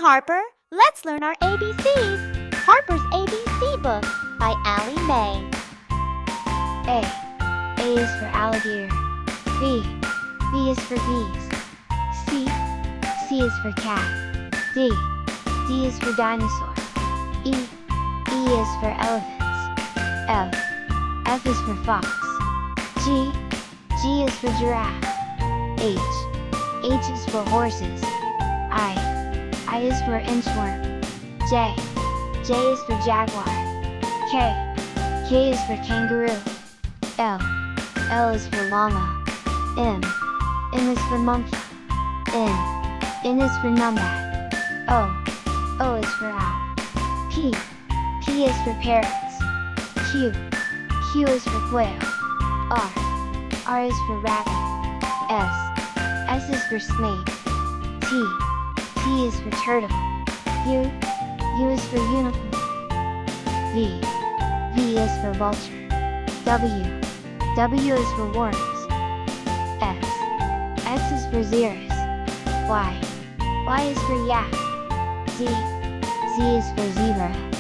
Harper. Let's learn our ABCs. Harper's ABC book by Allie Mae. A. A is for alligator. B. B is for bees. C. C is for cat. D. D is for dinosaur. E. E is for elephants. F. F is for fox. G. G is for giraffe. H. H is for horses. I is for inchworm. J. J is for jaguar. K. K is for kangaroo. L. L is for llama. M. M is for monkey. N. N is for numbat. O. O is for owl. P. P is for parrots. Q. Q is for quail. R. R is for rabbit. S. S is for snake. T. T is for turtle. U. U is for unicorn. V. V is for vulture. W. W is for worms. X. X is for xeris. Y. Y is for yak. Z. Z is for zebra.